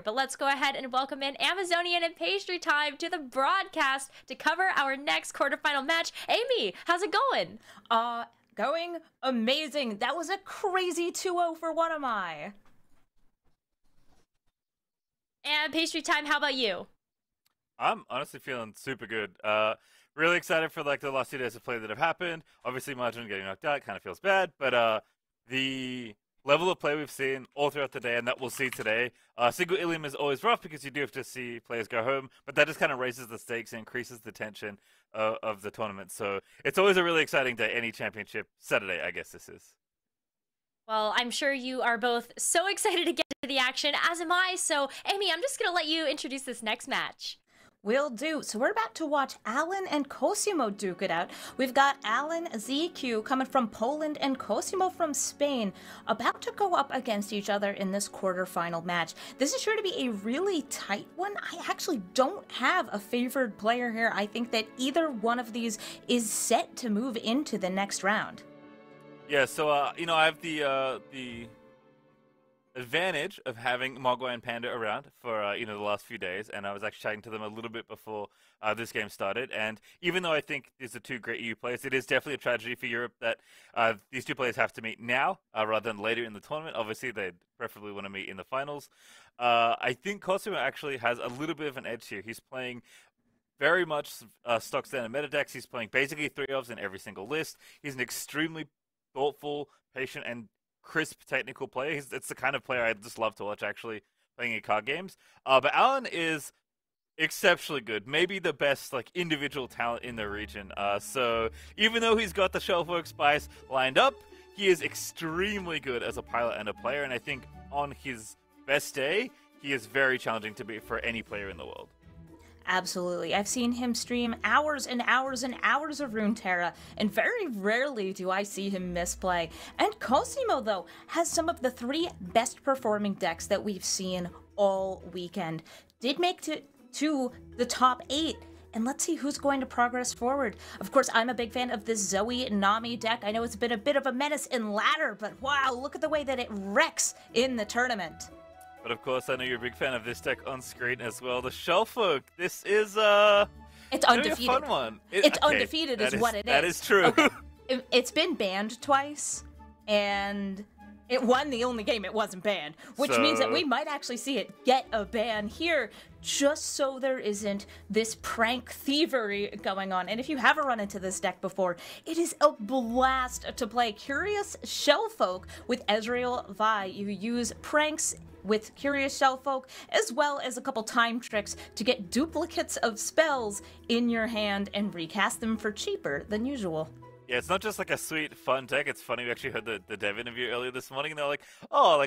But let's go ahead and welcome in Amazonian and Pastry Time to the broadcast to cover our next quarterfinal match. Amy, how's it going? Going amazing. That was a crazy 2-0 for one of my. And Pastry Time, how about you? I'm honestly feeling super good. Really excited for like the last 2 days of play that have happened. Obviously, Margin getting knocked out kind of feels bad, but the level of play we've seen all throughout the day and that we'll see today, single Ilium is always rough because you do have to see players go home, but that just kind of raises the stakes and increases the tension of the tournament. So it's always a really exciting day, any championship Saturday, I guess this is. Well, I'm sure you are both so excited to get to the action, as am I. So, Amy, I'm just going to let you introduce this next match. Will do. So we're about to watch Alan and Cosimo duke it out. We've got AlanZQ coming from Poland and Cosimo from Spain about to go up against each other in this quarterfinal match. This is sure to be a really tight one. I actually don't have a favored player here. I think that either one of these is set to move into the next round. Yeah, so I have the advantage of having Mogwai and Panda around for the last few days, and I was actually chatting to them a little bit before this game started. And even though I think these are two great EU players, it is definitely a tragedy for Europe that these two players have to meet now rather than later in the tournament. Obviously, they'd preferably want to meet in the finals. I think Cosimo actually has a little bit of an edge here. He's playing very much stock standard meta decks. He's playing basically 3-ofs in every single list. He's an extremely thoughtful, patient, and crisp technical player. It's the kind of player I just love to watch actually playing in card games. But Alan is exceptionally good, maybe the best like individual talent in the region. So even though he's got the Shelfwork Spice lined up, he is extremely good as a pilot and a player. And I think on his best day, he is very challenging to beat for any player in the world. Absolutely. I've seen him stream hours and hours and hours of Runeterra, and very rarely do I see him misplay. And Cosimo, though, has some of the 3 best performing decks that we've seen all weekend. Did make to the top 8. And let's see who's going to progress forward. Of course, I'm a big fan of this Zoe Nami deck. I know it's been a bit of a menace in ladder, but wow, look at the way that it wrecks in the tournament. But of course, I know you're a big fan of this deck on screen as well. The Shelffolk. This is it's undefeated. A fun one. It's undefeated is what it is. That is true. Okay. It's been banned twice, and it won the only game it wasn't banned, which means that we might actually see it get a ban here, just so there isn't this prank thievery going on. And if you haven't run into this deck before, it is a blast to play. Curious Shellfolk with Ezreal Vi. You use pranks with Curious Shellfolk, as well as a couple time tricks to get duplicates of spells in your hand and recast them for cheaper than usual. Yeah, it's not just like a sweet, fun deck. It's funny, we actually heard the dev interview earlier this morning, and they're like, oh,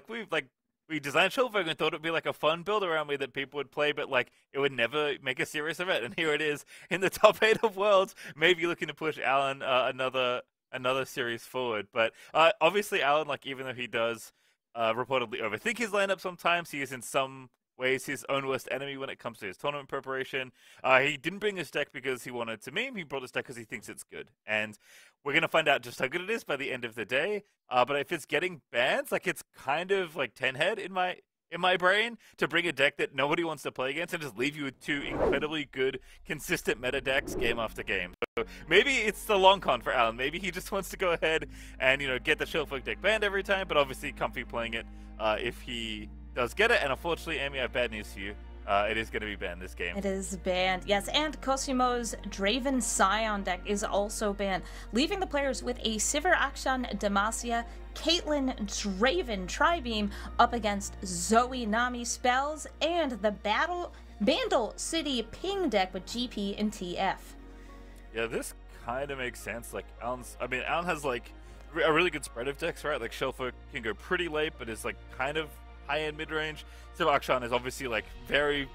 we designed Shellfolk and thought it'd be like a fun build around me that people would play, but like it would never make a serious event. And here it is in the top 8 of Worlds, maybe looking to push Alan another series forward. But obviously Alan, like even though he does reportedly overthink his lineup sometimes, he is in some ways his own worst enemy when it comes to his tournament preparation. He didn't bring this deck because he wanted to meme. He brought this deck because he thinks it's good. And we're going to find out just how good it is by the end of the day. But if it's getting bans, like it's kind of like 10 head in my brain to bring a deck that nobody wants to play against and just leave you with 2 incredibly good, consistent meta decks game after game. So maybe it's the long con for Alan. Maybe he just wants to go ahead and get the Shellfolk deck banned every time, but obviously comfy playing it if he does get it. And unfortunately, Amy, I have bad news for you. It is going to be banned this game. It is banned, yes, and Cosimo's Draven Scion deck is also banned, leaving the players with a Sivir Akshan Demacia, Caitlyn Draven Tribeam up against Zoe Nami Spells and the Bandle City Ping deck with GP and TF. Yeah, this kind of makes sense. Like Alan has like a really good spread of decks, right? Like Shellfolk can go pretty late, but is like kind of high-end mid-range. Sivir Akshan is obviously like very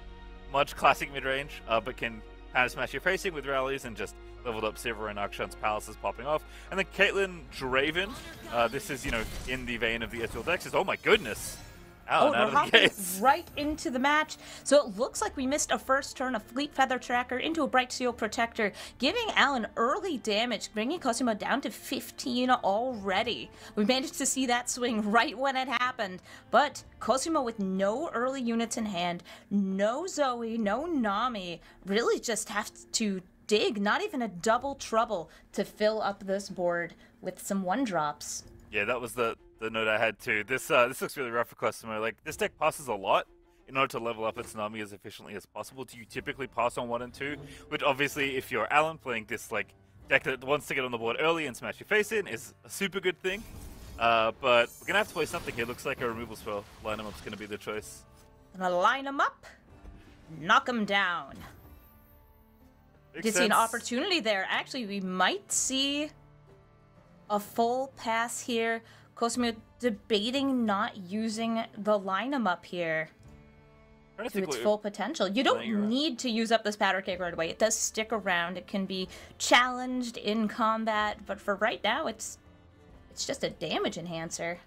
much classic mid-range, but can kind of smash your facing with rallies and just leveled up Sivir and Akshan's palaces popping off. And then Caitlyn Draven, this is, in the vein of the Ezreal decks, is, oh my goodness, Alan out we're of the hopping gates. right into the match. So it looks like we missed a first turn, a Fleet Feather Tracker into a Bright Steel Protector, giving Alan early damage, bringing Cosimo down to 15 already. We managed to see that swing right when it happened, but Cosimo with no early units in hand, no Zoe, no Nami, really just have to dig, not even a double trouble, to fill up this board with some 1-drops. Yeah, that was the note I had too. This looks really rough for Cosimo. Like, this deck passes a lot in order to level up its Nami as efficiently as possible. Do you typically pass on 1 and 2? Which obviously, if you're Alan playing this like deck that wants to get on the board early and smash your face in, is a super good thing. But we're gonna have to play something here. Looks like a removal spell. Line 'em up's gonna be the choice. Gonna line them up, knock them down. Makes Did see an sense. opportunity there. Actually, we might see a full pass here. Cosimo debating not using the line 'em up here Trying to to think its what- full potential. You No, you're don't right. need to use up this powder keg right away. It does stick around. It can be challenged in combat, but for right now, it's just a damage enhancer.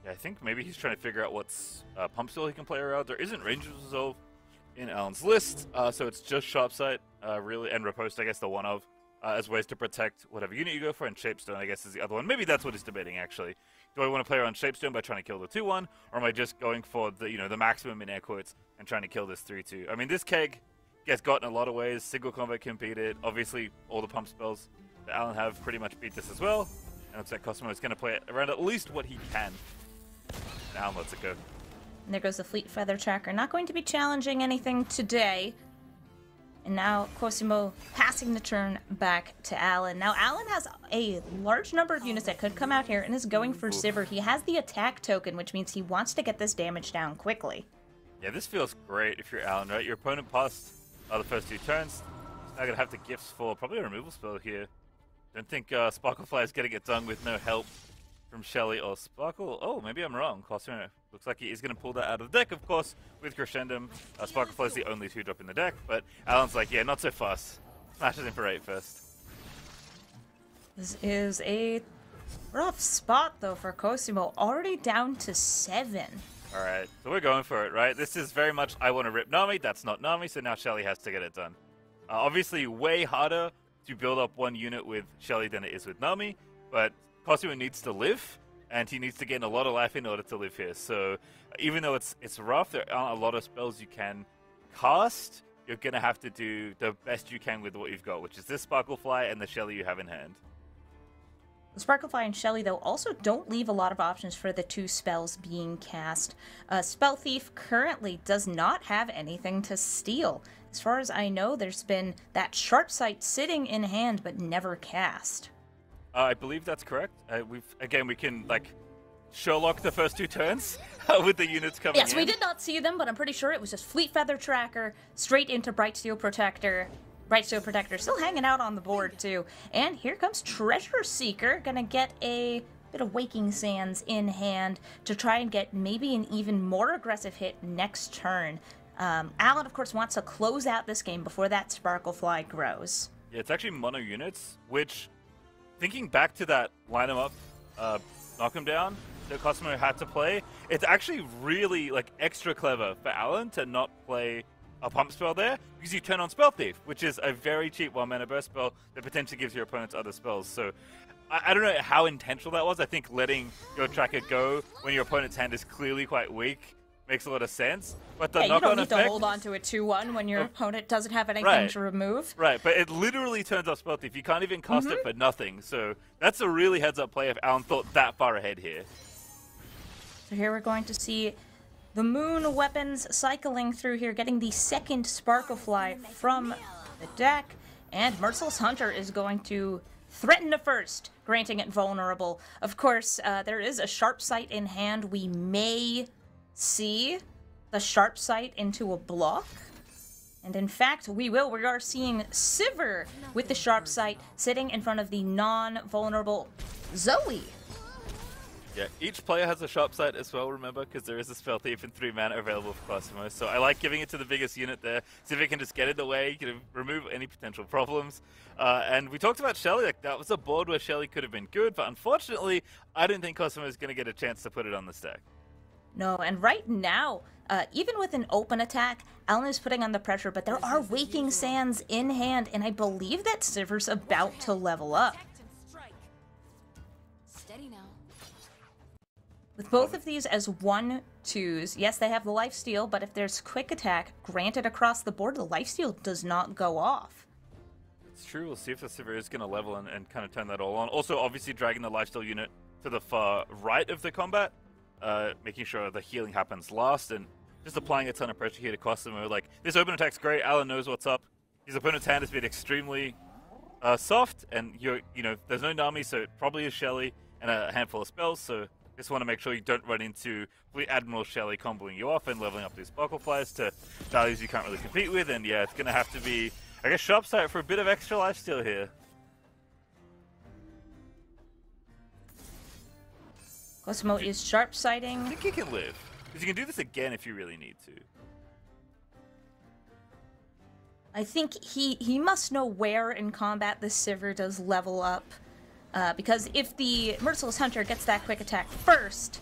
Yeah, I think maybe he's trying to figure out what's pump spell he can play around. There isn't Ranger's Resolve in Alan's list, so it's just Sharp Sight, really, and Riposte, I guess, the one of, as ways to protect whatever unit you go for, and Shapestone, I guess, is the other one. Maybe that's what he's debating, actually. Do I want to play around Shapestone by trying to kill the 2-1, or am I just going for the, the maximum in air quotes and trying to kill this 3-2? I mean, this keg gets got in a lot of ways. Single combat can beat it. Obviously, all the pump spells that Alan have pretty much beat this as well. And it looks like Cosimo is going to play it around at least what he can. Now lets it go. And there goes the Fleet Feather Tracker. Not going to be challenging anything today. And now Cosimo passing the turn back to Alan. Now Alan has a large number of units that could come out here and is going for Sivir. He has the attack token, which means he wants to get this damage down quickly. Yeah, this feels great if you're Alan, right? Your opponent passed the first 2 turns. He's now going to have the gifts for probably a removal spell here. Don't think Sparklefly is getting it done with no help from Shelly or Sparkle. Oh, maybe I'm wrong. Cosimo looks like he is going to pull that out of the deck, of course, with Crescendum. Sparklefly is the only 2-drop in the deck, but Alan's like, yeah, not so fast. Smashes in for 8 first. This is a rough spot, though, for Cosimo. Already down to 7. Alright, so we're going for it, right? This is very much, I want to rip Nami, that's not Nami, so now Shelly has to get it done. Obviously, way harder to build up one unit with Shelly than it is with Nami, but Cosimo needs to live, and he needs to gain a lot of life in order to live here. So even though it's rough, there aren't a lot of spells you can cast. You're going to have to do the best you can with what you've got, which is this Sparklefly and the Shelly you have in hand. Sparklefly and Shelly, though, also don't leave a lot of options for the 2 spells being cast. Spell Thief currently does not have anything to steal. As far as I know, there's been that Sharp Sight sitting in hand but never cast. I believe that's correct. We can, Sherlock the first 2 turns with the units coming in. Yes, we did not see them, but I'm pretty sure it was just Fleet Feather Tracker straight into Bright Steel Protector. Bright Steel Protector still hanging out on the board, too. And here comes Treasure Seeker, gonna get a bit of Waking Sands in hand to try and get maybe an even more aggressive hit next turn. Alan, of course, wants to close out this game before that Sparklefly grows. Yeah, it's actually mono units, which, thinking back to that line 'em up, knock 'em down that Cosimo had to play, it's actually really, extra clever for Alan to not play a pump spell there, because you turn on Spell Thief, which is a very cheap 1-mana burst spell that potentially gives your opponents other spells. So I don't know how intentional that was. I think letting your tracker go when your opponent's hand is clearly quite weak makes a lot of sense. But the Yeah, you knock-on don't need effect, to hold on to a 2-1 when your opponent doesn't have anything Right. to remove. Right, but it literally turns off Spell Thief. You can't even cast it for nothing. So that's a really heads-up play if Alan thought that far ahead here. So here we're going to see the moon weapons cycling through here, getting the second Sparklefly from the deck. And Merciless Hunter is going to threaten the first, granting it vulnerable. Of course, there is a Sharp Sight in hand. We may see the Sharp Sight into a block. And in fact, we will. We are seeing Sivir with the Sharp Sight sitting in front of the non-vulnerable Zoe. Yeah, each player has a Sharp Sight as well, remember, because there is a Spell Thief in 3 mana available for Cosimo. So I like giving it to the biggest unit there. See if it can just get in the way, you can remove any potential problems. And we talked about Shelly, that was a board where Shelly could have been good, but unfortunately, I don't think Cosimo is going to get a chance to put it on the stack. No, and right now, even with an open attack, Alan is putting on the pressure, but there are Waking Sands in hand, and I believe that Sivir's about to level up. With both of these as 1/2s, yes, they have the lifesteal, but if there's quick attack granted across the board, the lifesteal does not go off. It's true. We'll see if the Sivir is going to level and kind of turn that all on. Also, obviously, dragging the lifesteal unit to the far right of the combat, making sure the healing happens last, and just applying a ton of pressure here to Cosimo. Like, this open attack's great. Alan knows what's up. His opponent's hand has been extremely soft, and you know, there's no Nami, so it probably is Shelly and a handful of spells, so just want to make sure you don't run into Admiral Shelly comboing you off and leveling up these Sparkle Flies to values you can't really compete with, and yeah, it's going to have to be, I guess, sharp sight for a bit of extra lifesteal here. Cosimo is sharp sighting. I think he can live, because you can do this again if you really need to. I think he must know where in combat the Sivir does level up. Because if the Merciless Hunter gets that quick attack first,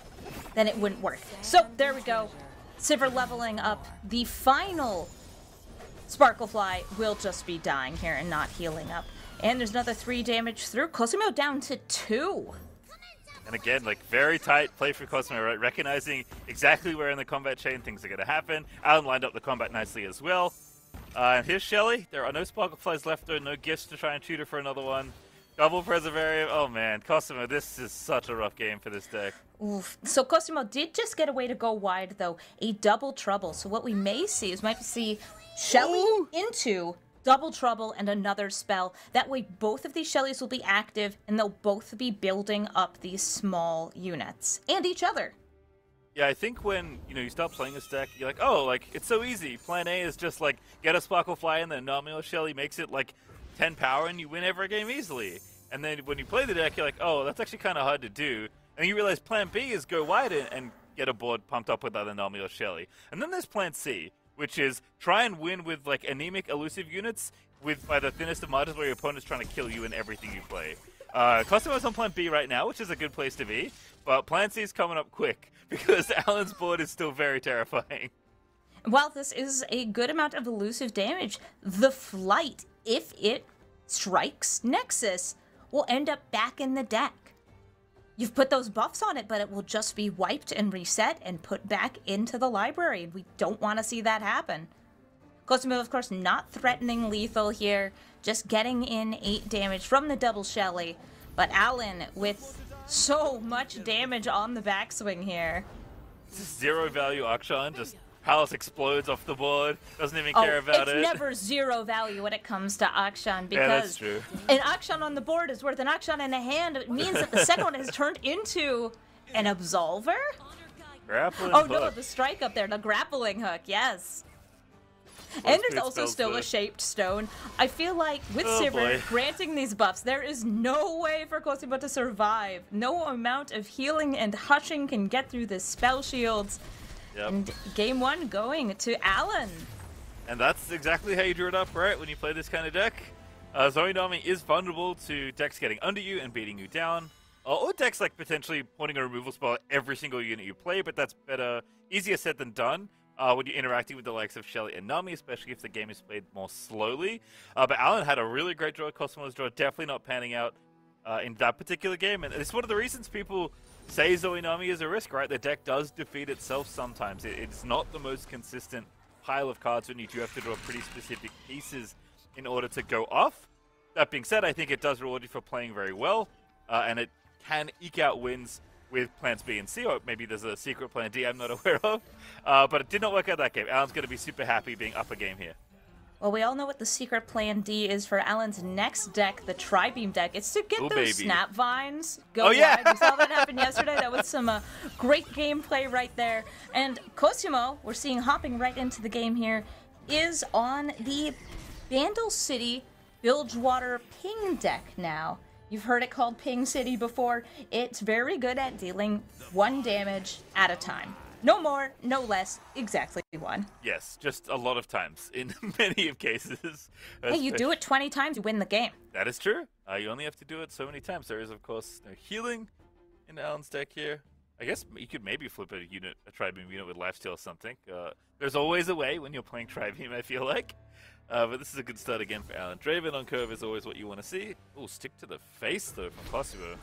then it wouldn't work. So, there we go. Sivir leveling up. The final Sparklefly will just be dying here and not healing up. And there's another 3 damage through. Cosimo down to 2. And again, like, very tight play for Cosimo, right? Recognizing exactly where in the combat chain things are going to happen. Alan lined up the combat nicely as well. And here's Shelly. There are no Sparkleflies left, though. No gifts to try and shoot her for another one. Double Preservarium. Oh man, Cosimo, this is such a rough game for this deck. Oof. So Cosimo did just get a way to go wide, though. A double trouble. So what we may see is Shelly into double trouble and another spell. That way both of these Shellys will be active, and they'll both be building up these small units. And each other. Yeah, I think when, you know, you start playing this deck, you're like, oh, like, it's so easy. Plan A is just, like, get a Sparklefly and then Nominal Shelly makes it, like, 10 power and you win every game easily. And then when you play the deck, you're like, oh, that's actually kind of hard to do. And you realize plan B is go wide and get a board pumped up with either Nami or Shelly. And then there's plan C, which is try and win with like anemic elusive units by the thinnest of margins where your opponent's trying to kill you in everything you play. Cosimo's on plan B right now, which is a good place to be. But plan C is coming up quick because Alan's board is still very terrifying. While this is a good amount of elusive damage, the flight, if it strikes Nexus, will end up back in the deck. You've put those buffs on it, but it will just be wiped and reset and put back into the library. We don't want to see that happen. Cosimo, of course, not threatening lethal here, just getting in 8 damage from the double Shelly. But Alan with so much damage on the backswing here. This is 0 value Akshan, just Palace explodes off the board, doesn't even care about it. It's never 0 value when it comes to Akshan, because an Akshan on the board is worth an Akshan in a hand. It means that the second one has turned into an Absolver? Grappling hook. No, the strike up there, the grappling hook, yes. And there's also still a shaped stone. I feel like with Sivir granting these buffs, there is no way for Cosimo to survive. No amount of healing and hushing can get through the spell shields. Yep. And game 1 going to Alan. And that's exactly how you drew it up, right? When you play this kind of deck. Zoe Nami is vulnerable to decks getting under you and beating you down. Or decks like potentially pointing a removal spell at every single unit you play, but that's easier said than done when you're interacting with the likes of Shelly and Nami, especially if the game is played more slowly. But Alan had a really great draw. Cosimo's draw definitely not panning out in that particular game. And it's one of the reasons people say Zoe Nami is a risk, right? The deck does defeat itself sometimes. It's not the most consistent pile of cards when you do have to draw pretty specific pieces in order to go off. That being said, I think it does reward you for playing very well, and it can eke out wins with plans B and C, or maybe there's a secret plan D I'm not aware of. But it did not work out that game. Alan's going to be super happy being up a game here. Well, we all know what the secret plan D is for Alan's next deck, the Tri-Beam deck. It's to get those snap vines go wide. We saw that happen yesterday. That was some great gameplay right there. And Cosimo, we're seeing hopping right into the game here, is on the Vandal City Bilgewater Ping deck now. You've heard it called Ping City before. It's very good at dealing 1 damage at a time. No more, no less, exactly 1. Yes, just a lot of times in many of cases. Hey, you do it 20 times, you win the game. That is true. You only have to do it so many times. There is, of course, no healing in Alan's deck here. I guess you could maybe flip a Tri-Beam unit with lifesteal or something. There's always a way when you're playing Tri-Beam, I feel like. But this is a good start again for Alan. Draven on curve is always what you want to see. Oh, stick to the face though from Cosimo.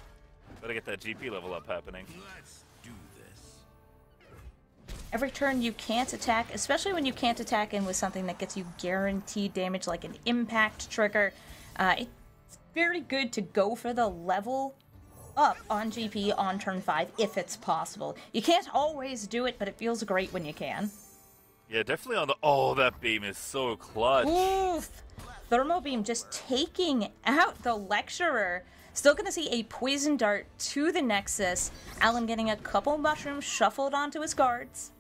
Gotta get that GP level up happening. Let's do this. Every turn you can't attack, especially when you can't attack in with something that gets you guaranteed damage like an impact trigger. It's very good to go for the level up on GP on turn 5 if it's possible. You can't always do it, but it feels great when you can. Yeah, definitely on the... Oh, that beam is so clutch. Oof! Thermal Beam just taking out the Lecturer. Still gonna see a Poison Dart to the Nexus. Alan getting a couple mushrooms shuffled onto his guards.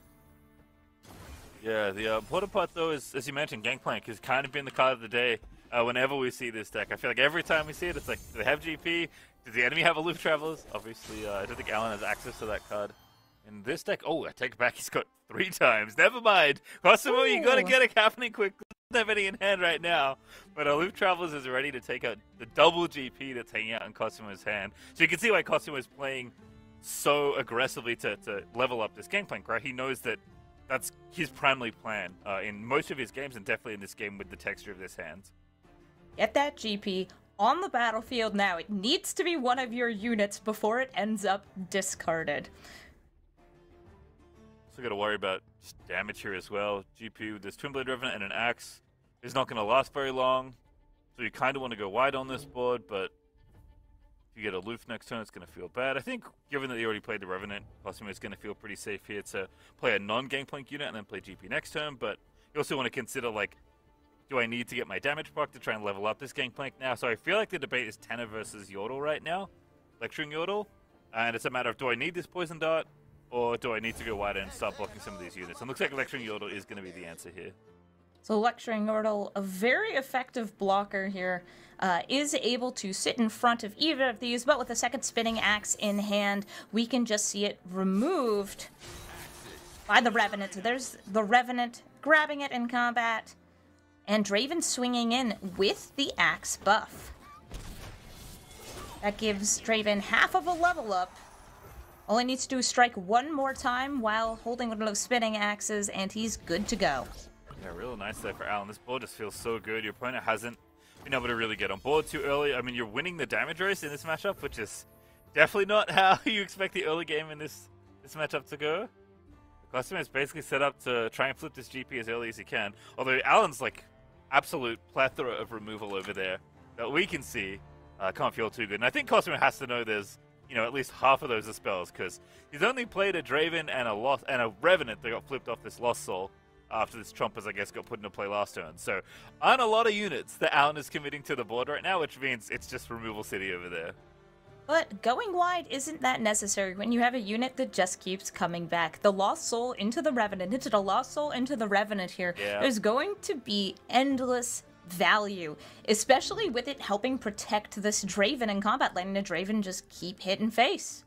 Yeah, the Porta Pot, though, is, as you mentioned, Gangplank has kind of been the card of the day whenever we see this deck. I feel like every time we see it, it's like, do they have GP? Does the enemy have Aloof Travelers? Obviously, I don't think Alan has access to that card. In this deck, oh, I take it back, he's got 3 times. Never mind. Cosimo, you gotta get it happening quick. Doesn't have any in hand right now. But Aloof Travelers is ready to take out the double GP that's hanging out in Cosimo's hand. So you can see why Cosimo is playing so aggressively to level up this Gangplank, right? He knows that that's his primary plan in most of his games, and definitely in this game with the texture of this hand. Get that GP on the battlefield now. It needs to be one of your units before it ends up discarded. So got to worry about just damage here as well. GP with this Twin Blade Revenant and an Axe is not going to last very long. So you kind of want to go wide on this board, but if you get Aloof next turn, it's going to feel bad. I think, given that he already played the Revenant, Cosimo is going to feel pretty safe here to play a non-Gangplank unit and then play GP next turn. But you also want to consider, like, do I need to get my damage proc to try and level up this Gangplank now? So I feel like the debate is Tenor versus Yordle right now. Lecturing Yordle. And it's a matter of, do I need this Poison Dart? Or do I need to go wide and start blocking some of these units? And it looks like Lecturing Yordle is going to be the answer here. So Lecturing Yordle, a very effective blocker here, is able to sit in front of either of these, but with a second Spinning Axe in hand, we can just see it removed by the Revenant. So there's the Revenant grabbing it in combat, and Draven swinging in with the Axe buff. That gives Draven half of a level up. All he needs to do is strike one more time while holding one of those Spinning Axes, and he's good to go. Yeah, real nice there for Alan. This board just feels so good. Your opponent hasn't been able to really get on board too early. I mean, you're winning the damage race in this matchup, which is definitely not how you expect the early game in this matchup to go. Cosimo is basically set up to try and flip this GP as early as he can. Although Alan's like absolute plethora of removal over there that we can see can't feel too good. And I think Cosimo has to know there's, you know, at least half of those are spells, because he's only played a Draven and a Revenant that got flipped off this Lost Soul after this Chompers, I guess, got put into play last turn. So, aren't a lot of units that Alan is committing to the board right now, which means it's just Removal City over there. But going wide isn't that necessary when you have a unit that just keeps coming back. The Lost Soul into the Revenant, into the Lost Soul into the Revenant here. Yeah. There's going to be endless value, especially with it helping protect this Draven in combat, letting the Draven just keep hitting face.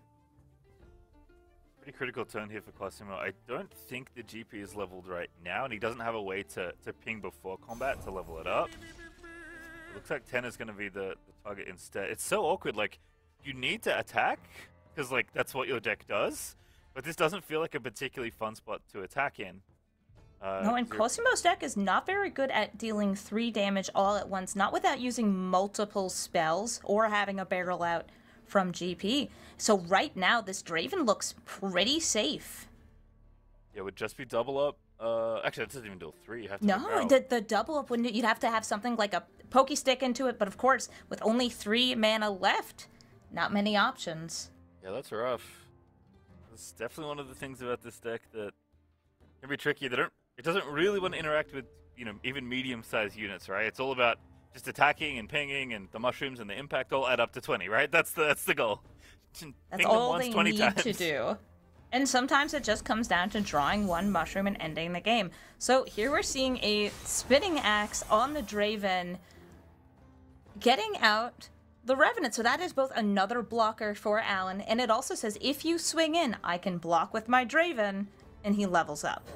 Pretty critical turn here for Cosimo. I don't think the GP is leveled right now, and he doesn't have a way to ping before combat to level it up. It looks like 10 is going to be the target instead. It's so awkward, like, you need to attack, because, like, that's what your deck does, but this doesn't feel like a particularly fun spot to attack in. No, and Cosimo's deck is not very good at dealing 3 damage all at once, not without using multiple spells or having a barrel out from GP. So right now, this Draven looks pretty safe. Yeah, it would just be double up. Actually, that doesn't even do 3. You have to No, the double up, wouldn't you'd have to have something like a pokey stick into it, but of course, with only 3 mana left, not many options. Yeah, that's rough. That's definitely one of the things about this deck that can be tricky. It doesn't really want to interact with, you know, even medium-sized units, right? It's all about just attacking and pinging, and the mushrooms and the impact all add up to 20, right? That's the goal. That's all they need to do. And sometimes it just comes down to drawing one mushroom and ending the game. So here we're seeing a Spinning Axe on the Draven, getting out the Revenant. So that is both another blocker for Alan, and it also says if you swing in, I can block with my Draven, and he levels up.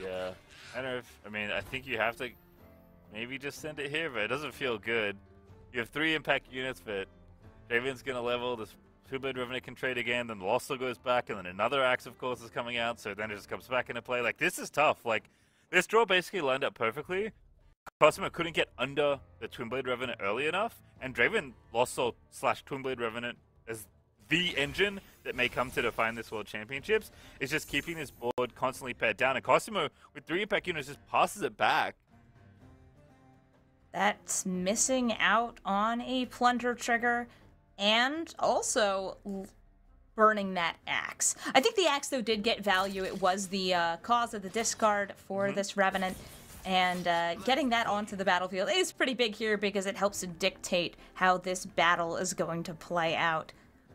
Yeah, I mean, I think you have to maybe just send it here, but it doesn't feel good. You have 3 impact units, but Draven's gonna level. This Two-Blade Revenant can trade again, then the Lossel goes back, and then another Axe, of course, is coming out, so then it just comes back into play. Like, this is tough. Like, this draw basically lined up perfectly. Cosimo couldn't get under the Twin-Blade Revenant early enough, and Draven Lossel / Twin-Blade Revenant as the engine that may come to define this World Championships is just keeping this board constantly pared down, and Cosimo, with 3 impact units, just passes it back. That's missing out on a plunder trigger and also burning that axe. I think the axe, though, did get value. It was the cause of the discard for this Revenant, and getting that onto the battlefield is pretty big here because it helps to dictate how this battle is going to play out.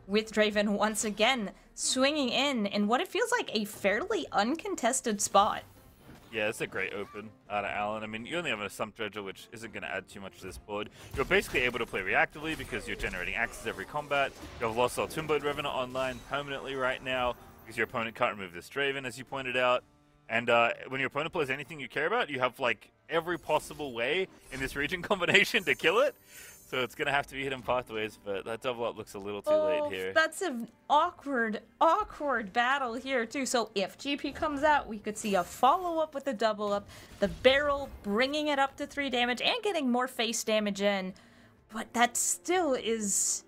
With Draven once again swinging in what it feels like a fairly uncontested spot. Yeah, it's a great open out of Alan. I mean, you only have a Sump Dredger, which isn't going to add too much to this board. You're basically able to play reactively because you're generating axes every combat. You have Lost Twin-Blade Revenant online permanently right now because your opponent can't remove this Draven, as you pointed out. And when your opponent plays anything you care about, you have, like, every possible way in this region combination to kill it. So it's going to have to be hidden pathways, but that double up looks a little too late here. That's an awkward battle here, too. So if GP comes out, we could see a follow-up with a double up, the barrel bringing it up to 3 damage and getting more face damage in. But that still is...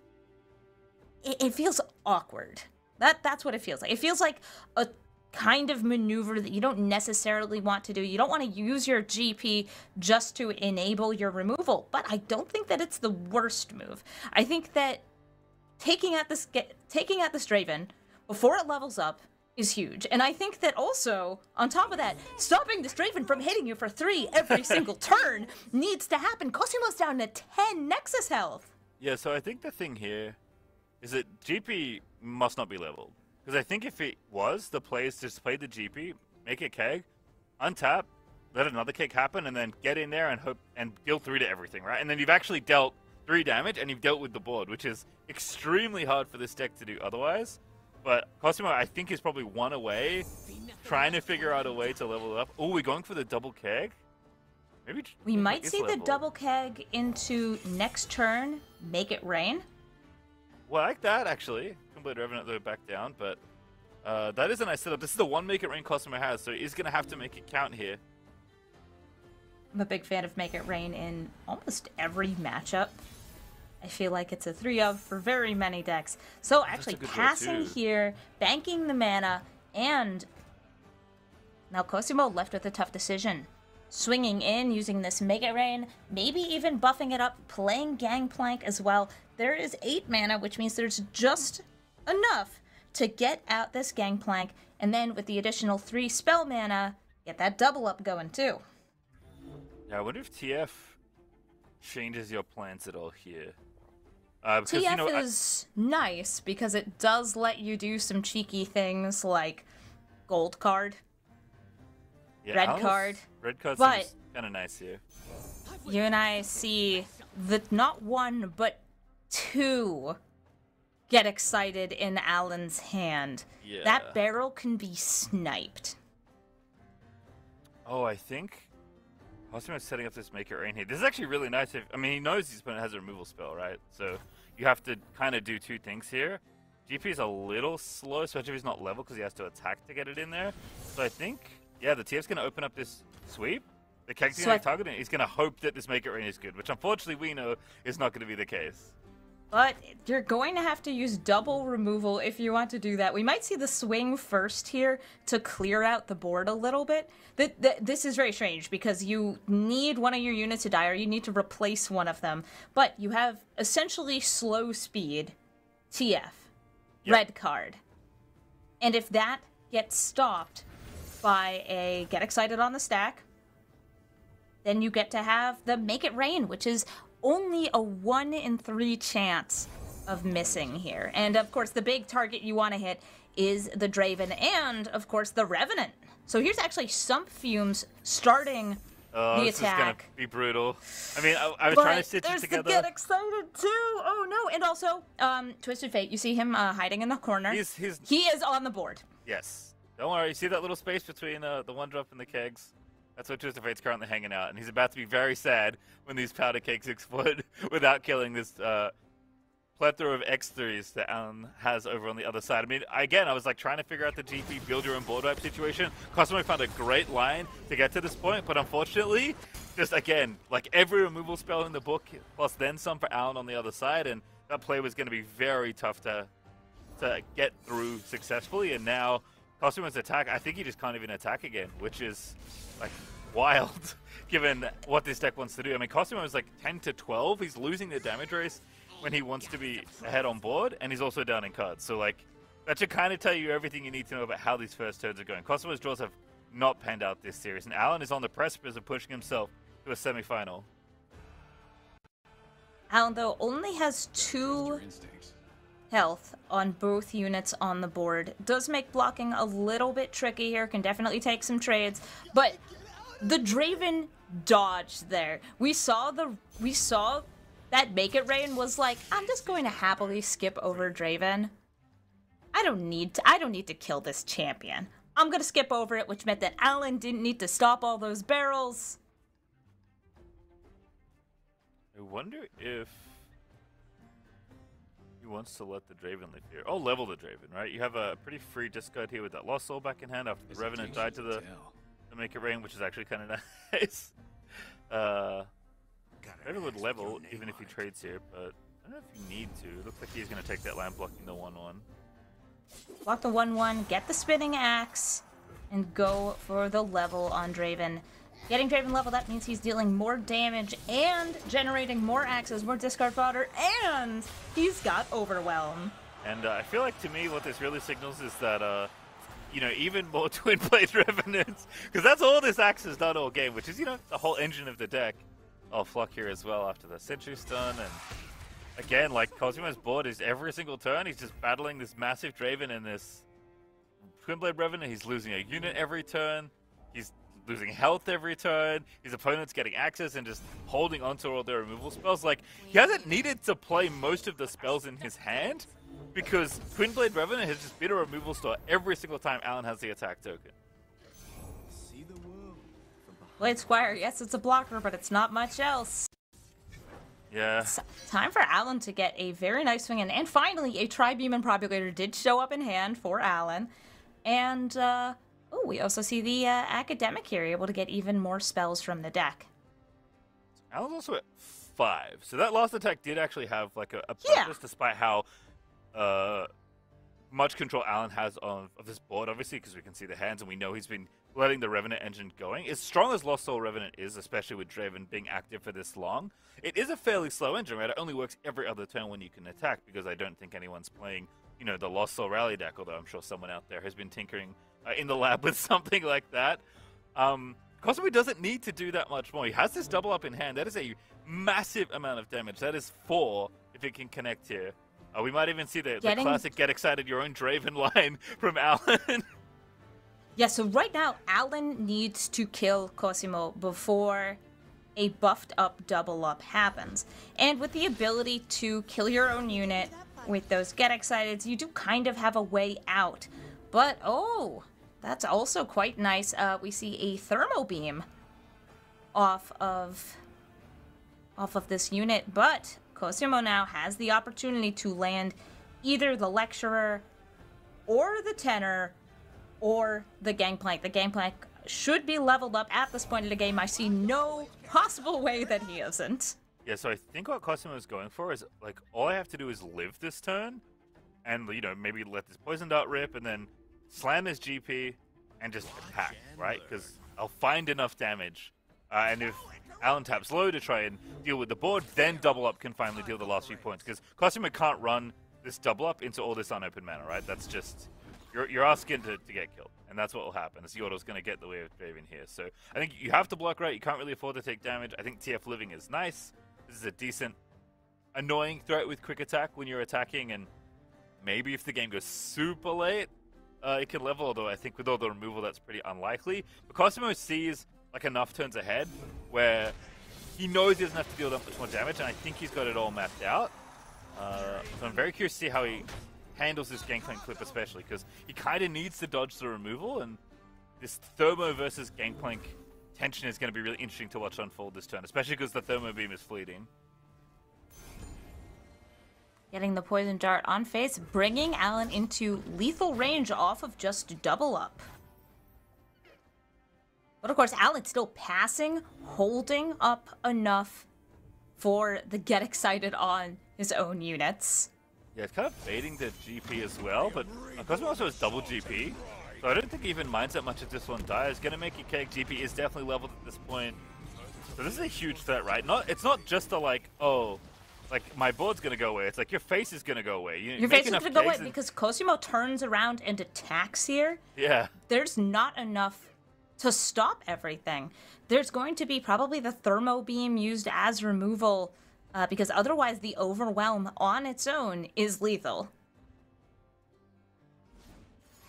It feels awkward. That's what it feels like. It feels like a kind of maneuver that you don't necessarily want to do. You don't want to use your GP just to enable your removal, but I don't think that it's the worst move. I think that taking out this Draven before it levels up is huge, and I think that also, on top of that, stopping this Draven from hitting you for 3 every single turn needs to happen. Cosimo's down to 10 Nexus health. Yeah, so I think the thing here is that GP must not be leveled. Because I think if it was, the players just play the GP, make a keg, untap, let another keg happen, and then get in there and hope and deal 3 to everything, right? And then you've actually dealt 3 damage, and you've dealt with the board, which is extremely hard for this deck to do otherwise. But Cosimo, I think, is probably 1 away, trying to figure out a way to level it up. Oh, we're going for the double keg? Maybe we might see the double keg into next turn, make it rain. Well, I like that, actually. Twin-Blade Revenant, though, back down, but that is a nice setup. This is the one Make It Rain Cosimo has, so he's going to have to make it count here. I'm a big fan of Make It Rain in almost every matchup. I feel like it's a 3 of for very many decks. So actually passing here, banking the mana, and now Cosimo left with a tough decision. Swinging in, using this Make It Rain, maybe even buffing it up, playing Gangplank as well. There is 8 mana, which means there's just enough to get out this Gangplank, and then with the additional 3 spell mana, get that double up going too. Yeah, I wonder if TF changes your plans at all here. TF is nice because it does let you do some cheeky things like gold card, red card. Red card seems kind of nice here. You and I see that not 1, but 2 get excited in Alan's hand. Yeah. That barrel can be sniped. Oh, I think Cosimo's setting up this Make It Rain here. This is actually really nice. I mean, he knows his opponent has a removal spell, right? So you have to kind of do 2 things here. GP is a little slow, especially if he's not level, because he has to attack to get it in there. So I think, yeah, the TF's going to open up this sweep. The Keg's going to target it. He's going to hope that this Make It Rain is good, which unfortunately we know is not going to be the case. But you're going to have to use double removal if you want to do that. We might see the swing first here to clear out the board a little bit. This is very strange because you need one of your units to die or you need to replace one of them. But you have essentially slow speed, TF, red card. And if that gets stopped by a Get Excited on the stack, then you get to have the Make It Rain, which is only a 1 in 3 chance of missing here. And of course, the big target you want to hit is the Draven and, of course, the Revenant. So here's actually Sump Fumes starting the this attack. Is gonna be brutal. I mean, I was trying to stitch it together. There's the Get Excited too! Oh no! And also, Twisted Fate, you see him hiding in the corner. He is on the board. Yes. Don't worry, you see that little space between the 1-drop and the kegs? That's where Twisted Fate's currently hanging out, and he's about to be very sad when these powder cakes explode without killing this plethora of X3s that Alan has over on the other side. I mean, again, I was like trying to figure out the GP build your own board wipe situation. Cosimo found a great line to get to this point, but unfortunately, just again, like every removal spell in the book, plus then some for Alan on the other side, and that play was going to be very tough to get through successfully. And now Cosimo's attack, I think he just can't even attack again, which is like wild given what this deck wants to do. I mean, Cosimo is like 10 to 12. He's losing the damage race when he wants to be ahead on board, and he's also down in cards. So like that should kind of tell you everything you need to know about how these first turns are going. Cosimo's draws have not panned out this series, and Alan is on the precipice of pushing himself to a semi-final. Alan, though, only has 2 health on both units on the board. Does make blocking a little bit tricky here, can definitely take some trades, but the Draven dodged there. We saw that Make It Rain was like, I'm just going to happily skip over Draven. I don't need to kill this champion. I'm gonna skip over it, which meant that Alan didn't need to stop all those barrels. I wonder if he wants to let the Draven live here. Oh, level the Draven, right? You have a pretty free discard here with that Lost Soul back in hand after the Revenant died to the Make It Rain, which is actually kind of nice. Draven would level even if he trades here, but I don't know if you need to. It looks like he's going to take that land blocking the 1-1. Block the 1-1, get the Spinning Axe, and go for the level on Draven. Getting Draven level, that means he's dealing more damage and generating more axes, more discard fodder, and he's got Overwhelm. And I feel like, to me, what this really signals is that, you know, even more Twin Blade Revenants, because that's all this axe has done all game, which is, you know, the whole engine of the deck. Oh, Flock here as well after the Sentry Stun, and again, like, Cosimo's board is every single turn, he's just battling this massive Draven and this Twin Blade Revenant. He's losing a unit every turn, he's losing health every turn, his opponent's getting access and just holding onto all their removal spells. Like, he hasn't needed to play most of the spells in his hand, because Twin Blade Revenant has just been a removal store every single time Alan has the attack token. Blade Squire, yes, it's a blocker, but it's not much else. Yeah. It's time for Alan to get a very nice swing in. And finally, a Tri-Beam and Propagator did show up in hand for Alan. And, oh, we also see the Academic here, able to get even more spells from the deck. Alan's also at 5. So that last attack did actually have, like, a purpose, despite how much control Alan has of his board, obviously, because we can see the hands, and we know he's been letting the Revenant engine going. As strong as Lost Soul Revenant is, especially with Draven being active for this long, it is a fairly slow engine, right? It only works every other turn when you can attack, because I don't think anyone's playing, you know, the Lost Soul Rally deck, although I'm sure someone out there has been tinkering in the lab with something like that. Cosimo doesn't need to do that much more. He has this double up in hand. That is a massive amount of damage. That is 4 if it can connect here. We might even see the classic Get Excited Your Own Draven line from Alan. Yeah, so right now, Alan needs to kill Cosimo before a buffed up double up happens. And with the ability to kill your own unit with those Get Exciteds, you do kind of have a way out. But, oh, that's also quite nice. We see a Thermo Beam off of this unit, but Cosimo now has the opportunity to land either the Lecturer or the Tenor or the Gangplank. The Gangplank should be leveled up at this point of the game. I see no possible way that he isn't. Yeah, so I think what Cosimo is going for is, like, all I have to do is live this turn and, you know, maybe let this Poison Dart rip and then slam his GP and just attack, right? Because I'll find enough damage. And if Alan taps low to try and deal with the board, then double up can finally deal the last few points. Because Cosimo can't run this double up into all this unopened mana, right? That's just, you're asking to get killed. And that's what will happen. This Yordle's going to get the way of Draven here. So I think you have to block right. You can't really afford to take damage. I think TF living is nice. This is a decent, annoying threat with quick attack when you're attacking. And maybe if the game goes super late, it can level. Although I think with all the removal, that's pretty unlikely. But Cosimo sees like enough turns ahead where he knows he doesn't have to deal that much more damage, and I think he's got it all mapped out. So I'm very curious to see how he handles this Gangplank clip, especially because he kind of needs to dodge the removal, and this Thermo versus Gangplank tension is going to be really interesting to watch unfold this turn, especially because the Thermo Beam is fleeting. getting the poison dart on face, bringing Alan into lethal range off of just double up. But of course, Alan's still passing, holding up enough for the get excited on his own units. Yeah, it's kind of baiting the GP as well, but Cosimo also has double GP, so I don't think he even minds that much if this one dies. Gonna make it cake. GP is definitely leveled at this point. So this is a huge threat, right? It's not just the like, oh, like my board's gonna go away. It's like your face is gonna go away. Your face is gonna go away because Cosimo turns around and attacks here. Yeah. There's not enough to stop everything. There's going to be probably the thermo beam used as removal, because otherwise the overwhelm on its own is lethal.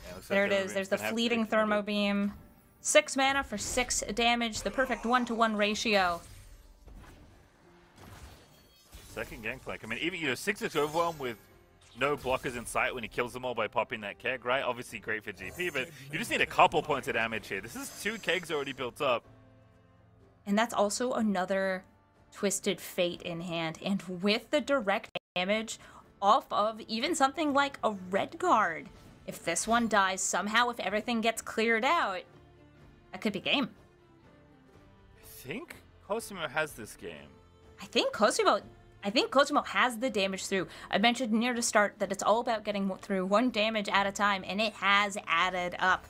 Yeah, there it is. There's the fleeting thermo beam. 6 mana for 6 damage, the perfect 1-to-1 ratio. Second gangplank. I mean, even 6-6 overwhelm with no blockers in sight when he kills them all by popping that keg, right? Obviously great for GP, but you just need a couple points of damage here. This is 2 kegs already built up. And that's also another Twisted Fate in hand. And with the direct damage off of even something like a red guard, if this one dies somehow, if everything gets cleared out, that could be game. I think Cosimo has this game. I think Cosimo has the damage through. I mentioned near the start that it's all about getting through 1 damage at a time, and it has added up.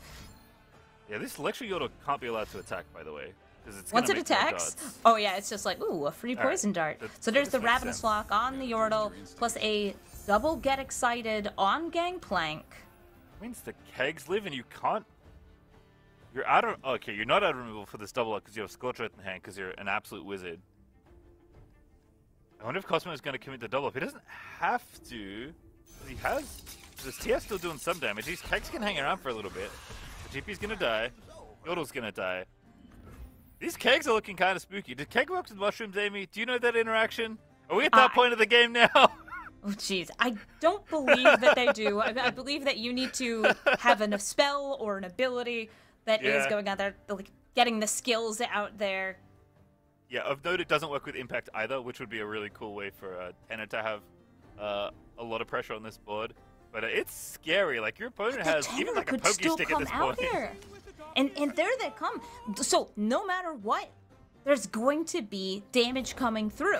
Yeah, this Electro Yordle can't be allowed to attack, by the way. It's Once it attacks, oh yeah, it's just like, ooh, a free poison dart. So there's the Ravenous Lock on the Yordle, plus a double Get Excited on Gangplank. Means the kegs live and you can't... You're out of... Okay, you're not out of removal for this double up because you have Scorch Earth in hand because you're an absolute wizard. I wonder if Cosmo is going to commit the double up. He doesn't have to. He has... This TF's still doing some damage. These kegs can hang around for a little bit. The GP's going to die. Yordle's going to die. These kegs are looking kind of spooky. Did keg work with mushrooms, Amy? Do you know that interaction? Are we at that point of the game now? Oh, jeez. I don't believe that they do. I believe that you need to have a spell or an ability that is going out there, like getting the skills out there. Yeah, of note, it doesn't work with impact either, which would be a really cool way for Tenor to have a lot of pressure on this board. But it's scary. Like, your opponent has even like a pokey stick at this point. There. And there they come. So no matter what, there's going to be damage coming through.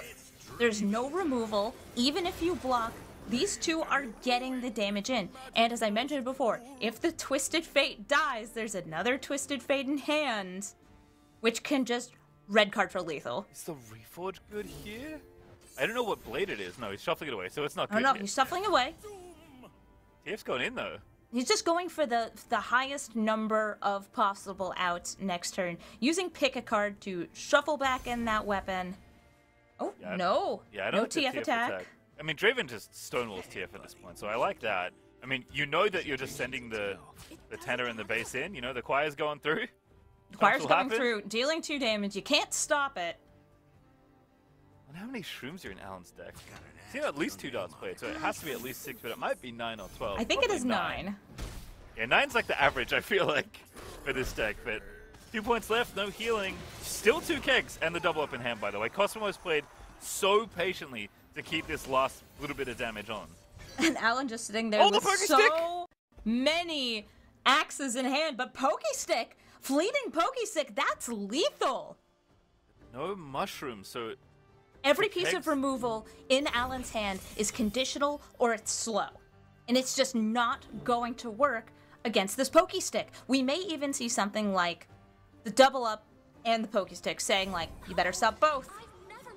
There's no removal. Even if you block, these two are getting the damage in. And as I mentioned before, if the Twisted Fate dies, there's another Twisted Fate in hand, which can just red card for lethal. Is the Reforge good here? I don't know what blade it is. No, he's shuffling it away, so it's not good. Oh no, he's shuffling away. TF's going in, though. He's just going for the highest number of possible outs next turn, using pick a card to shuffle back in that weapon. Oh, yeah, no. Yeah, I no don't like TF attack. I mean, Draven just stonewalls TF at this point, so I like that. I mean, you know that you're just sending the tenor and the base in. You know, the choir's going through. The choir's going through, dealing 2 damage. You can't stop it. And how many shrooms are in Alan's deck? I've seen at least 2 dots played, so it has to be at least 6, but it might be 9 or 12. I think it is 9. Yeah, 9's like the average, I feel like, for this deck, but 2 points left, no healing. Still 2 kegs, and the double up in hand, by the way. Cosimo's played so patiently to keep this last little bit of damage on. And Alan just sitting there with so many axes in hand, but Pokestick, fleeting Pokestick, that's lethal. No mushrooms, so... Every piece of removal in Alan's hand is conditional or it's slow. And it's just not going to work against this Pokestick. We may even see something like the double up and the Pokestick saying, like, you better sub both.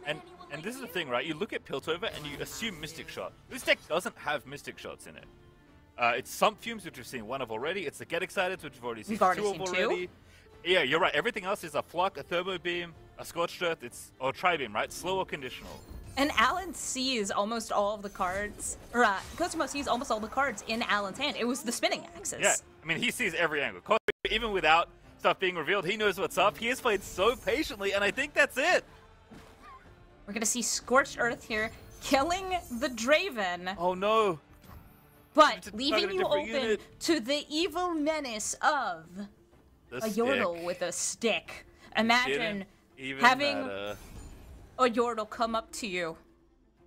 And this is the thing, right? You look at Piltover and you assume Mystic Shot. This deck doesn't have Mystic Shots in it. It's Sump Fumes, which we've seen 1 of already. It's the Get Excited, which we've already seen 2 of already. Yeah, you're right. Everything else is a Flock, a Thermo Beam, a Scorched Earth, or Tri-Beam, right? Slow or conditional. And Alan sees almost all of the cards, or Cosimo sees almost all the cards in Alan's hand. It was the spinning axis. Yeah, I mean, he sees every angle. Cosimo, even without stuff being revealed, he knows what's up. He has played so patiently, and I think that's it. We're going to see Scorched Earth here, killing the Draven. Oh, no. But leaving you open to the evil menace of a Yordle with a stick. Imagine having a Yordle come up to you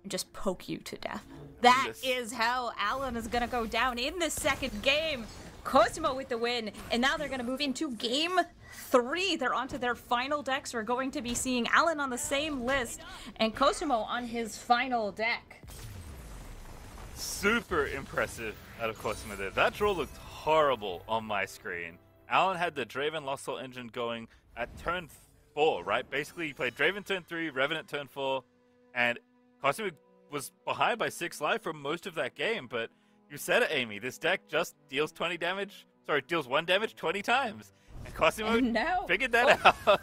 and just poke you to death. That is how Alan is gonna go down in the second game. Cosimo with the win, and now they're gonna move into game 3. They're onto their final decks. We're going to be seeing Alan on the same list and Cosimo on his final deck. Super impressive out of Cosimo there. That draw looked horrible on my screen. Alan had the Draven Lost Soul engine going at turn 4, right? Basically, he played Draven turn 3, Revenant turn 4, and Cosimo was behind by 6 life for most of that game, but you said it, Amy. This deck just deals 20 damage. Sorry, deals 1 damage 20 times. And Cosimo figured that out.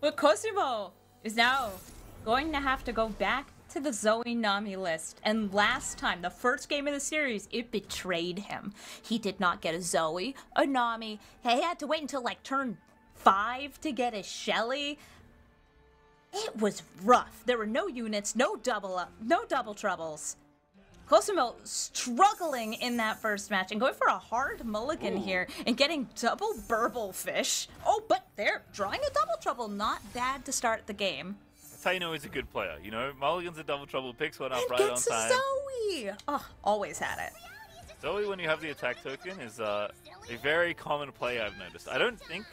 But Cosimo is now going to have to go back to the Zoe Nami list. And last time, the first game of the series, it betrayed him. He did not get a Zoe, a Nami. He had to wait until like turn 5 to get a Shelly. It was rough. There were no units, no double troubles. Cosimo struggling in that first match and going for a hard mulligan here and getting double burble fish. Oh, but they're drawing a double trouble. Not bad to start the game. That's how you know he's a good player. You know, mulligans a double trouble, picks one up and right on gets time. Zoe. Oh, always had it. Zoe, when you have the attack token, is a very common play I've noticed. I don't think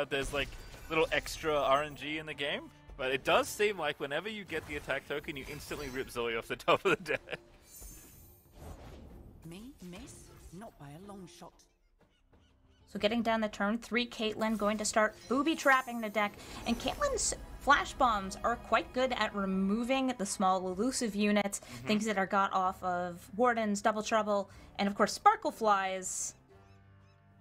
there's like little extra RNG in the game, but it does seem like whenever you get the attack token, you instantly rip Zoe off the top of the deck. Me? Miss? Not by a long shot. So getting down the turn 3, Caitlyn going to start booby trapping the deck, and Caitlyn's flash bombs are quite good at removing the small elusive units, things that are got off of Wardens, Double Trouble, and of course Sparkle Flies,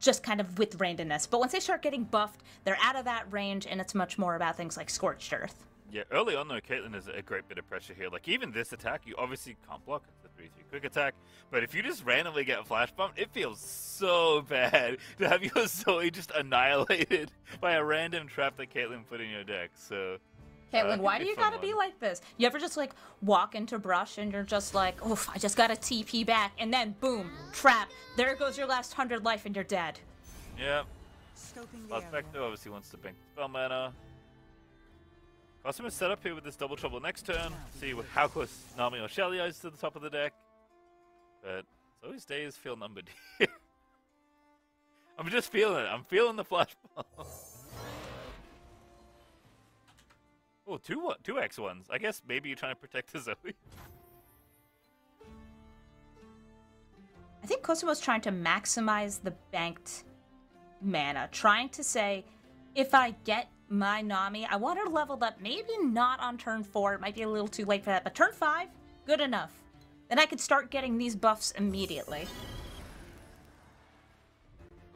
just kind of with randomness. But once they start getting buffed, they're out of that range, and it's much more about things like Scorched Earth. Yeah, early on though, Caitlyn is a great bit of pressure here. Like even this attack, you obviously can't block. It's a 3/3 quick attack, but if you just randomly get flash bombed, it feels so bad to have your Zoe just annihilated by a random trap that Caitlyn put in your deck. So, Caitlyn, why do you gotta be like this? You ever just like walk into brush and you're just like, oof, I just gotta TP back, and then boom, trap. There goes your last 100 life and you're dead. Yeah. Last Vector obviously wants to bank spell mana. Cosimo set up here with this double trouble next turn. See how close Nami or Shelly is to the top of the deck. But Zoe's days feel numbered here. I'm just feeling it. I'm feeling the flash bomb. Oh, two X1s. I guess maybe you're trying to protect the Zoe. I think Cosimo's trying to maximize the banked mana. Trying to say, if I get my Nami, I want her leveled up, maybe not on turn 4, it might be a little too late for that, but turn 5, good enough. Then I could start getting these buffs immediately.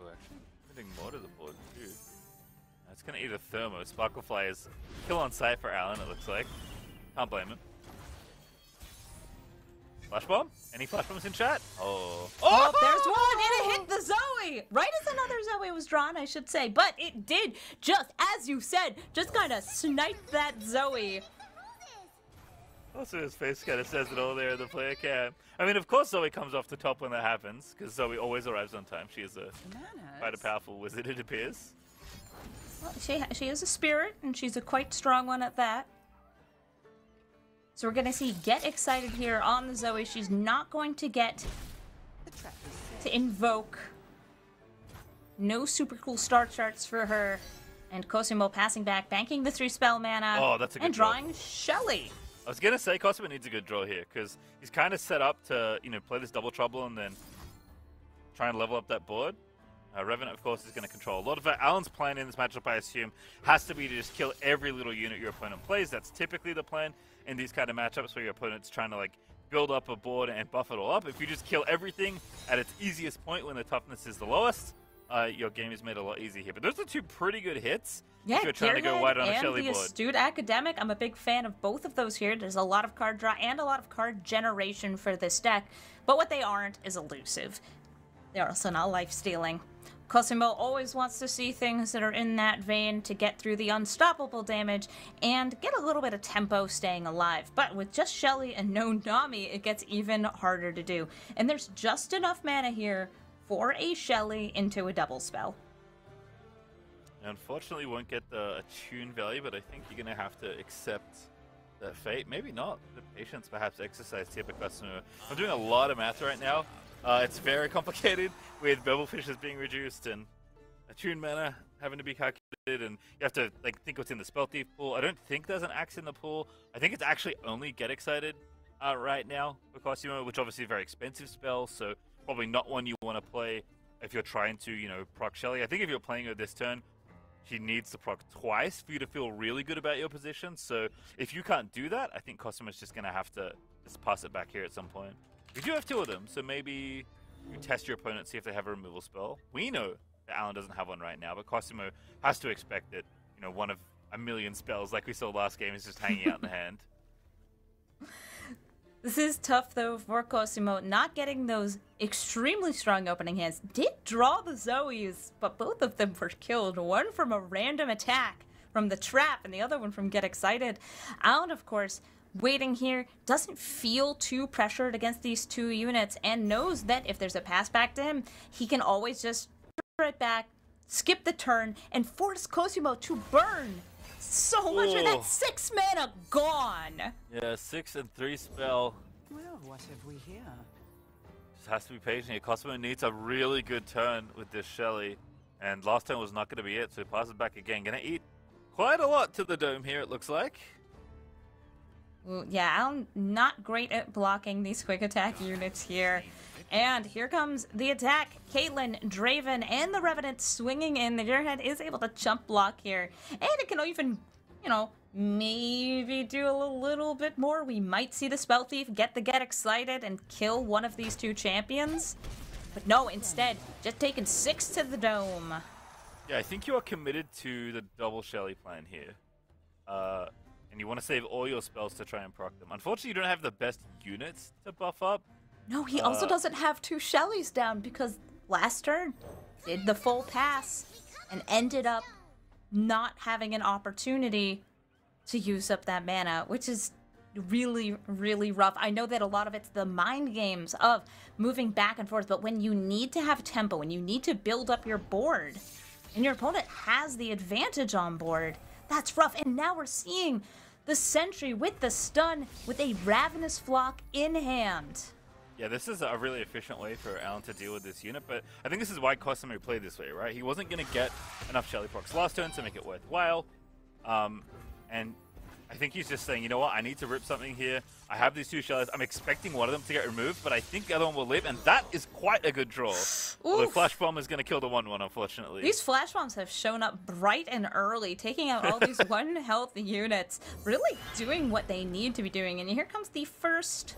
Oh, actually, adding more to the board too. That's gonna eat a Thermo. Sparklefly is kill on sight for Alan, it looks like. Can't blame him. Flash bomb? Any flash bombs in chat? Oh. Oh, there's one, and it hit the Zoe! Right as another Zoe was drawn, I should say. But it did, just as you said, just kind of snipe that Zoe. Also, his face kind of says it all there, the player can. I mean, of course Zoe comes off the top when that happens, because Zoe always arrives on time. She is quite a powerful wizard, it appears. Well, she is a spirit, and she's a quite strong one at that. So we're going to see Get Excited here on the Zoe. She's not going to get to invoke. No super cool start charts for her. And Cosimo passing back, banking the 3 spell mana. Oh, that's a good and draw. drawing Shelly. I was going to say Cosimo needs a good draw here, because he's kind of set up to, you know, play this double trouble and then try and level up that board. Revenant, of course, is going to control a lot of it. Alan's plan in this matchup, I assume, has to be to just kill every little unit your opponent plays. That's typically the plan in these kind of matchups where your opponent's trying to, like, build up a board and buff it all up. If you just kill everything at its easiest point when the toughness is the lowest, your game is made a lot easier here. But those are 2 pretty good hits if you're trying to go wide on a Shelly board. And the Astute Academic, I'm a big fan of both of those here. There's a lot of card draw and a lot of card generation for this deck. But what they aren't is elusive. They're also not life-stealing. Cosimo always wants to see things that are in that vein to get through the unstoppable damage and get a little bit of tempo staying alive. But with just Shelly and no Nami, it gets even harder to do. And there's just enough mana here for a Shelly into a double spell. Unfortunately, won't get the attune value, but I think you're going to have to accept The fate, maybe not. The patience perhaps exercised here by Cosimo. I'm doing a lot of math right now. It's very complicated with bevel fishes being reduced and attune mana having to be calculated, and you have to like think what's in the spell thief pool. I don't think there's an axe in the pool. I think it's actually only get excited right now for Cosimo, which obviously is a very expensive spell, so probably not one you want to play if you're trying to, you know, proc Shelly. I think if you're playing her this turn, she needs to proc twice for you to feel really good about your position. So if you can't do that, I think Cosimo's just going to have to just pass it back here at some point. We do have two of them, so maybe you test your opponent, see if they have a removal spell. We know that Alan doesn't have one right now, but Cosimo has to expect that, you know, one of a million spells like we saw last game is just hanging out in the hand. This is tough, though, for Cosimo. Not getting those extremely strong opening hands. Did draw the Zoes, but both of them were killed. One from a random attack from the trap, and the other one from Get Excited. Alan, of course, waiting here, doesn't feel too pressured against these two units, and knows that if there's a pass back to him, he can always just right back, skip the turn, and force Cosimo to burn. So much of that 6 mana gone. Yeah, 6 and 3 spell. Well, what have we here? Just has to be patient here. Cosimo needs a really good turn with this Shelly, and last turn was not going to be it, so he passes back again. Going to eat quite a lot to the dome here, it looks like. Ooh, yeah, Alan not great at blocking these quick attack units here. And here comes the attack. Caitlyn, Draven, and the Revenant swinging in. The Deerhead is able to jump block here. And it can even, you know, maybe do a little bit more. We might see the Spell Thief get excited and kill one of these two champions. But no, instead, just taking 6 to the dome. Yeah, I think you are committed to the double Shelly plan here. And you want to save all your spells to try and proc them. Unfortunately, you don't have the best units to buff up. No, he also doesn't have 2 Shellys down because last turn did the full pass and ended up not having an opportunity to use up that mana, which is really, really rough. I know that a lot of it's the mind games of moving back and forth, but when you need to have tempo, when you need to build up your board, and your opponent has the advantage on board, that's rough. And now we're seeing the Sentry with the stun with a Ravenous Flock in hand. Yeah, this is a really efficient way for Alan to deal with this unit, but I think this is why Cosimo played this way, right? He wasn't going to get enough Shelly procs last turn to make it worthwhile, and I think he's just saying, you know what, I need to rip something here. I have these 2 Shellys. I'm expecting one of them to get removed, but I think the other one will live, and that is quite a good draw. Although Flash Bomb is going to kill the 1/1, unfortunately. These Flash Bombs have shown up bright and early, taking out all these 1 health units, really doing what they need to be doing. And here comes the first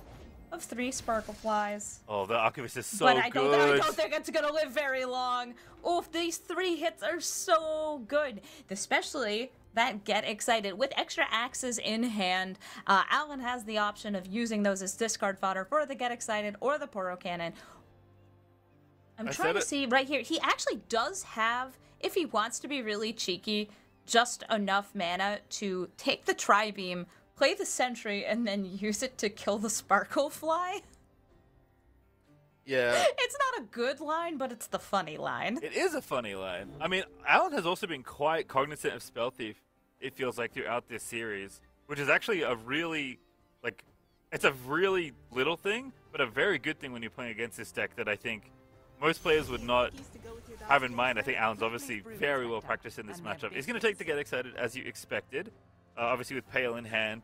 of 3 Sparkle Flies. Oh, the Archivist is so but good. I don't think it's going to live very long. Oof, these 3 hits are so good. Especially that Get Excited. With extra axes in hand, Alan has the option of using those as discard fodder for the Get Excited or the Poro Cannon. I'm trying to see right here. He actually does have, if he wants to be really cheeky, just enough mana to take the Tri-Beam, play the Sentry, and then use it to kill the Sparkle Fly. Yeah. It's not a good line, but it's the funny line. It is a funny line. I mean, Alan has also been quite cognizant of Spell Thief, it feels like, throughout this series, which is actually a really, like, it's a really little thing, but a very good thing when you're playing against this deck that I think most players would not have in mind. I think Alan's obviously very well practiced in this matchup. He's going to take the Get Excited as you expected. Obviously with Pale in hand,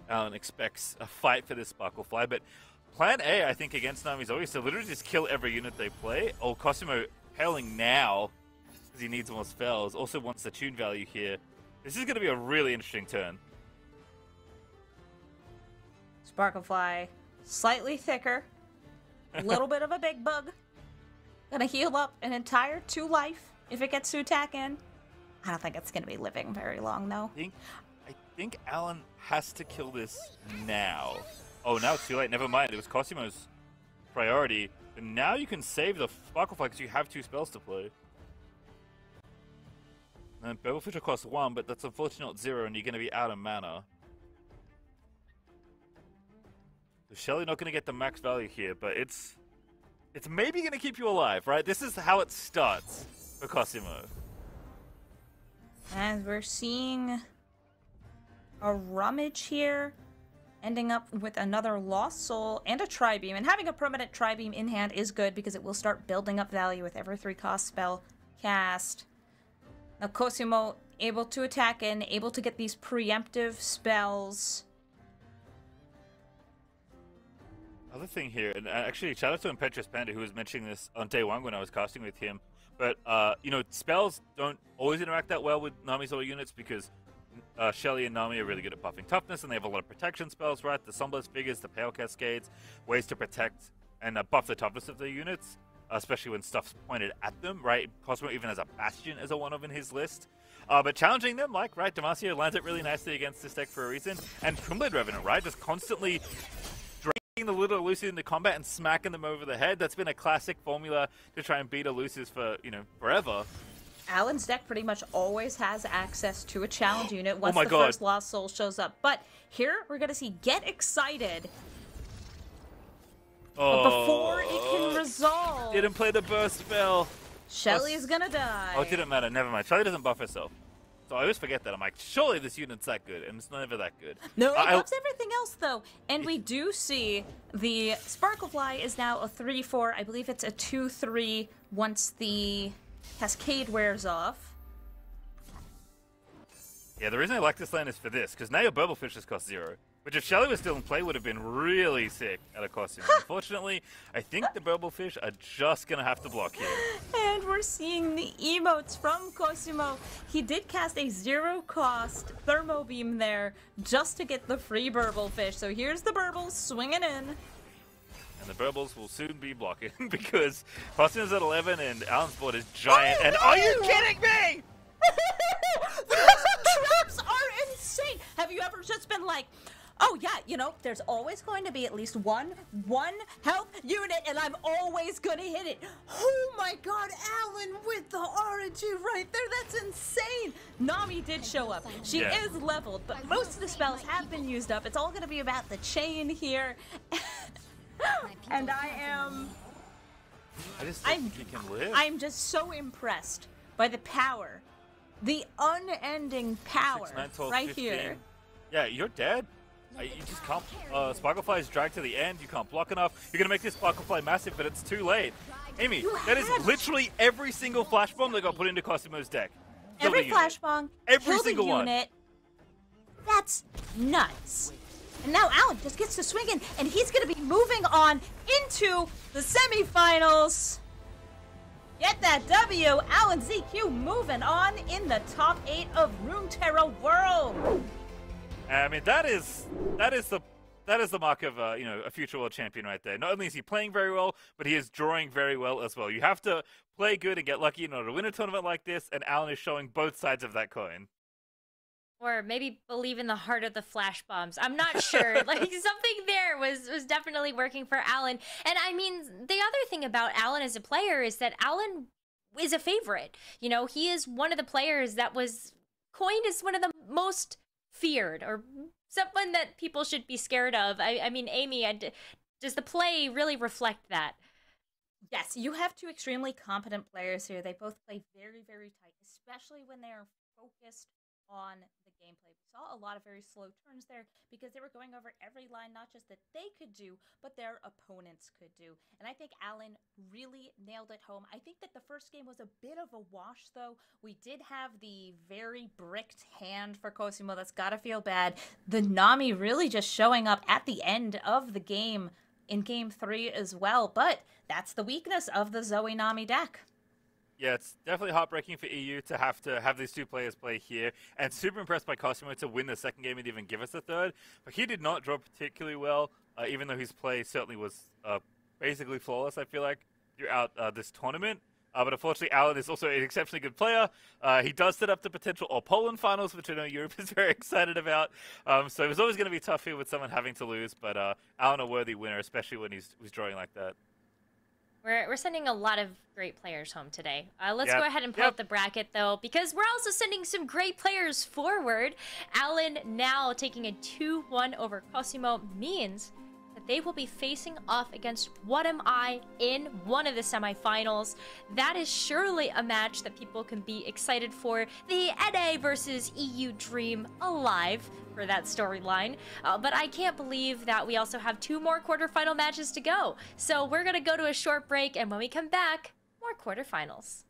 Alan expects a fight for this Sparkle Fly, but plan A, I think, against Nami's always to literally just kill every unit they play. Oh, Cosimo Paling now, because he needs more spells, also wants the tune value here. This is going to be a really interesting turn. Sparkle Fly, slightly thicker, a little bit of a big bug. Gonna heal up an entire 2 life if it gets to attack in. I don't think it's gonna be living very long, though. I think Alan has to kill this now. Oh, now it's too late. Never mind. It was Cosimo's priority. But now you can save the Sparkle Fly because you have 2 spells to play. And Bevel Fisher costs 1, but that's unfortunately not 0, and you're going to be out of mana. So Shelly not going to get the max value here, but it's maybe going to keep you alive, right? This is how it starts for Cosimo. As we're seeing a rummage here, ending up with another Lost Soul and a Tri-Beam. And having a permanent Tri-Beam in hand is good because it will start building up value with every 3-cost spell cast. Now Cosimo able to attack in, able to get these preemptive spells. Other thing here, and actually shout out to Impetuous Panda who was mentioning this on day one when I was casting with him, but you know, spells don't always interact that well with Nami's all units because Shelly and Nami are really good at buffing toughness, and they have a lot of protection spells, right? The Sunblast Figures, the Pale Cascades, ways to protect and buff the toughness of their units, especially when stuff's pointed at them, right? Cosmo even has a Bastion as a one-of in his list. But challenging them, like, right, Damasio lands it really nicely against this deck for a reason, and Twinblade Revenant, right, just constantly dragging the little Elusive into combat and smacking them over the head. That's been a classic formula to try and beat Elusives for, you know, forever. Alan's deck pretty much always has access to a challenge unit once the first Lost Soul shows up. But here, we're going to see Get Excited. But before it can resolve... Didn't play the burst spell. Shelly is going to die. Oh, it didn't matter. Never mind. Shelly doesn't buff herself. So I always forget that. I'm like, surely this unit's that good, and it's never that good. No, it buffs everything else, though. And we do see the Sparklefly is now a 3-4. I believe it's a 2-3 once the Cascade wears off. Yeah, the reason I like this land is for this, because now your Burblefish just cost 0. Which if Shelly was still in play would have been really sick at a costume. Unfortunately, I think the Burblefish are just going to have to block here. And we're seeing the emotes from Cosimo. He did cast a 0-cost Thermo Beam there just to get the free Burblefish. So here's the Burbles swinging in. And the Burbles will soon be blocking because Cosimo's at 11 and Alan's board is giant. And are you kidding me? These traps are insane. Have you ever just been like, oh yeah, you know, there's always going to be at least one health unit, and I'm always gonna hit it. Oh my god, Alan with the RNG right there, that's insane. Nami did show up. She is leveled, but most of the spells have been used up. It's all gonna be about the chain here. And I just think he can live. I'm just so impressed by the power. The unending power 6, 9, 12, right 15. here. Yeah, you're dead. You just can't. Sparklefly is dragged to the end. You can't block enough. You're gonna make this Sparklefly massive, but it's too late. Amy, that is literally every single flash bomb that got put into Cosimo's deck. Every flash bomb, every single unit. That's nuts. And now Alan just gets to swing in, and he's gonna be moving on into the semifinals. Get that W, AlanZQ moving on in the top 8 of Runeterra World. I mean, that is the mark of you know, a future world champion right there. Not only is he playing very well, but he is drawing very well as well. You have to play good and get lucky in order to win a tournament like this, and Alan is showing both sides of that coin. Or maybe believe in the heart of the flash bombs. I'm not sure. Like, something there was definitely working for Alan. And I mean, the other thing about Alan as a player is that Alan is a favorite. You know, he is one of the players that was coined as one of the most feared, or someone that people should be scared of. I mean, Amy, does the play really reflect that? Yes, you have two extremely competent players here. They both play very, very tight, especially when they are focused on the gameplay. We saw a lot of very slow turns there because they were going over every line, not just that they could do, but their opponents could do. And I think Alan really nailed it home. I think that the first game was a bit of a wash, though. We did have the very bricked hand for Cosimo. That's gotta feel bad. The Nami really just showing up at the end of the game in Game 3 as well. But that's the weakness of the Zoe Nami deck. Yeah, it's definitely heartbreaking for EU to have these two players play here, and super impressed by Cosimo to win the second game and even give us a third. But he did not draw particularly well, even though his play certainly was basically flawless, I feel like, throughout this tournament. But unfortunately, Alan is also an exceptionally good player. He does set up the potential All-Poland finals, which I know Europe is very excited about. So it was always going to be tough here with someone having to lose, but Alan a worthy winner, especially when he's drawing like that. We're sending a lot of great players home today. Let's go ahead and pull up the bracket, though, because we're also sending some great players forward. Alan now taking a 2-1 over Cosimo means that they will be facing off against What Am I in one of the semifinals. That is surely a match that people can be excited for. The NA versus EU Dream alive for that storyline. But I can't believe that we also have 2 more quarterfinal matches to go. So we're going to go to a short break, and when we come back, more quarterfinals.